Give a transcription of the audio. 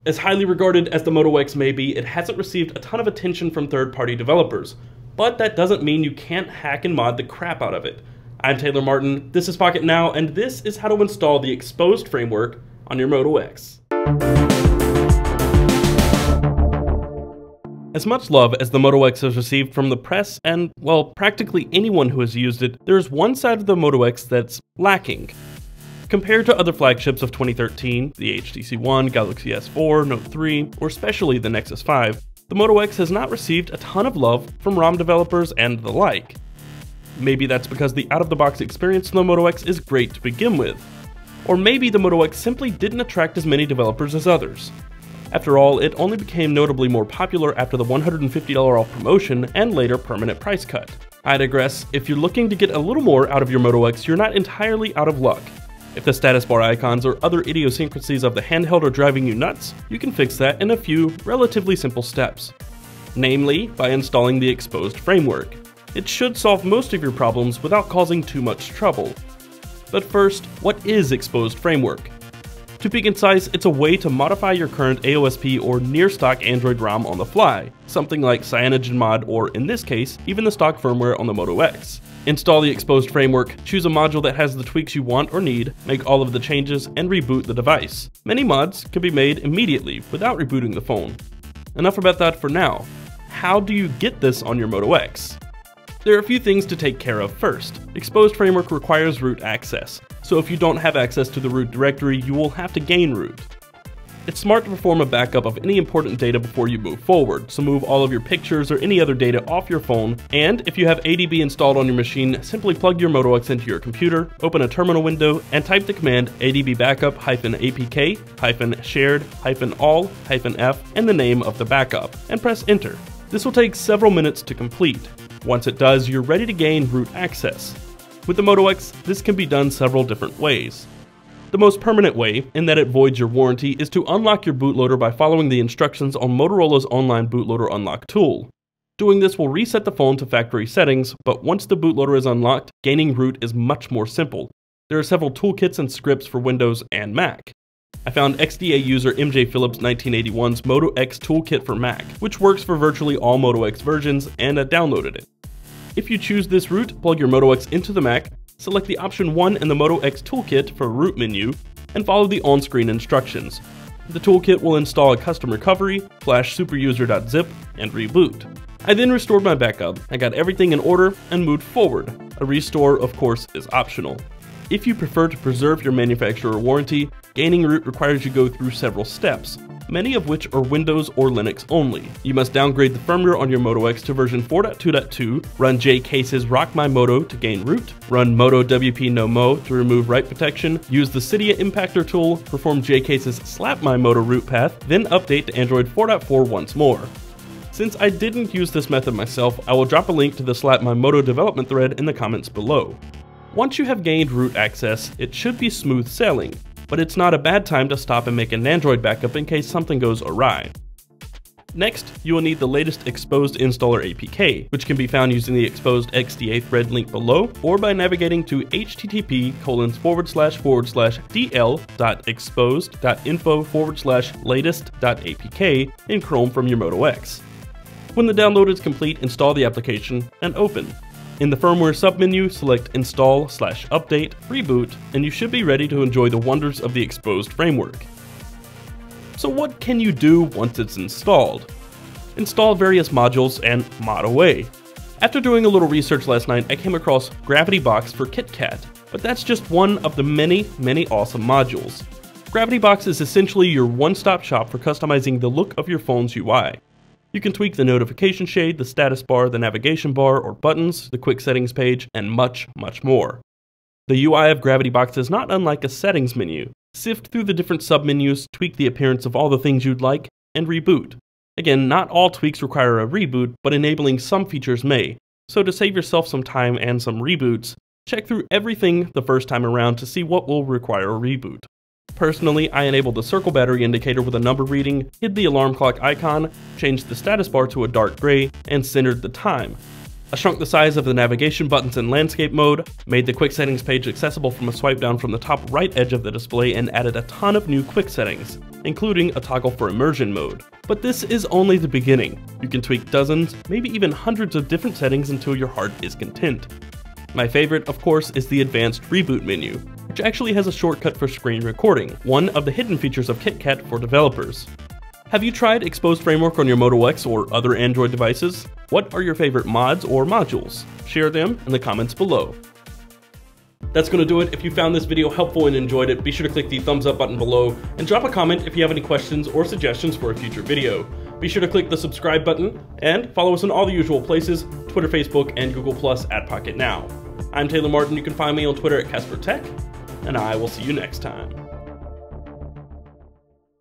As highly regarded as the Moto X may be, it hasn't received a ton of attention from third-party developers, but that doesn't mean you can't hack and mod the crap out of it. I'm Taylor Martin, this is Pocketnow, and this is how to install the Exposed framework on your Moto X. As much love as the Moto X has received from the press and, well, practically anyone who has used it, there's one side of the Moto X that's lacking. Compared to other flagships of 2013, the HTC One, Galaxy S4, Note 3, or especially the Nexus 5, the Moto X has not received a ton of love from ROM developers and the like. Maybe that's because the out-of-the-box experience in the Moto X is great to begin with. Or maybe the Moto X simply didn't attract as many developers as others. After all, it only became notably more popular after the $150 off promotion and later permanent price cut. I digress, if you're looking to get a little more out of your Moto X, you're not entirely out of luck. If the status bar icons or other idiosyncrasies of the handheld are driving you nuts, you can fix that in a few relatively simple steps. Namely, by installing the Exposed framework. It should solve most of your problems without causing too much trouble. But first, what is Exposed framework? To be concise, it's a way to modify your current AOSP or near-stock Android ROM on the fly, something like CyanogenMod or, in this case, even the stock firmware on the Moto X. Install the Exposed framework, choose a module that has the tweaks you want or need, make all of the changes, and reboot the device. Many mods can be made immediately without rebooting the phone. Enough about that for now. How do you get this on your Moto X? There are a few things to take care of first. Exposed framework requires root access, so if you don't have access to the root directory, you will have to gain root. It's smart to perform a backup of any important data before you move forward, so move all of your pictures or any other data off your phone, and if you have Adb installed on your machine, simply plug your Moto X into your computer, open a terminal window, and type the command Adb Backup -apk -shared-all-f and the name of the backup, and press enter. This will take several minutes to complete. Once it does, you're ready to gain root access. With the Moto X, this can be done several different ways. The most permanent way, in that it voids your warranty, is to unlock your bootloader by following the instructions on Motorola's online bootloader unlock tool. Doing this will reset the phone to factory settings, but once the bootloader is unlocked, gaining root is much more simple. There are several toolkits and scripts for Windows and Mac. I found XDA user MJ Phillips 1981's Moto X toolkit for Mac, which works for virtually all Moto X versions, and I downloaded it. If you choose this route, plug your Moto X into the Mac, select the option 1 in the Moto X toolkit for root menu, and follow the on-screen instructions. The toolkit will install a custom recovery, flash superuser.zip, and reboot. I then restored my backup, I got everything in order, and moved forward. A restore, of course, is optional. If you prefer to preserve your manufacturer warranty, gaining root requires you go through several steps, many of which are Windows or Linux only. You must downgrade the firmware on your Moto X to version 4.2.2, run jcase's Rock My Moto to gain root, run Moto WP No Mo to remove write protection, use the Cydia Impactor tool, perform jcase's Slap My Moto root path, then update to Android 4.4 once more. Since I didn't use this method myself, I will drop a link to the Slap My Moto development thread in the comments below. Once you have gained root access, it should be smooth sailing, but it's not a bad time to stop and make an Android backup in case something goes awry. Next, you will need the latest Exposed installer APK, which can be found using the Exposed XDA thread link below, or by navigating to http://dl.exposed.info/latest.apk in Chrome from your Moto X. When the download is complete, install the application and open. In the firmware submenu, select Install/Update, Reboot, and you should be ready to enjoy the wonders of the Exposed framework. So what can you do once it's installed? Install various modules and mod away. After doing a little research last night, I came across Gravity Box for KitKat, but that's just one of the many awesome modules. Gravity Box is essentially your one-stop shop for customizing the look of your phone's UI. You can tweak the notification shade, the status bar, the navigation bar or buttons, the quick settings page, and much more. The UI of Gravity Box is not unlike a settings menu. Sift through the different submenus, tweak the appearance of all the things you'd like, and reboot. Again, not all tweaks require a reboot, but enabling some features may. So to save yourself some time and some reboots, check through everything the first time around to see what will require a reboot. Personally, I enabled the circle battery indicator with a number reading, hid the alarm clock icon, changed the status bar to a dark gray, and centered the time. I shrunk the size of the navigation buttons in landscape mode, made the quick settings page accessible from a swipe down from the top right edge of the display, and added a ton of new quick settings, including a toggle for immersion mode. But this is only the beginning. You can tweak dozens, maybe even hundreds of different settings until your heart is content. My favorite, of course, is the advanced reboot menu, which actually has a shortcut for screen recording, one of the hidden features of KitKat for developers. Have you tried Xposed Framework on your Moto X or other Android devices? What are your favorite mods or modules? Share them in the comments below. That's going to do it. If you found this video helpful and enjoyed it, be sure to click the thumbs up button below and drop a comment if you have any questions or suggestions for a future video. Be sure to click the subscribe button and follow us in all the usual places, Twitter, Facebook, and Google+ at Pocketnow. I'm Taylor Martin. You can find me on Twitter at CasperTech, and I will see you next time.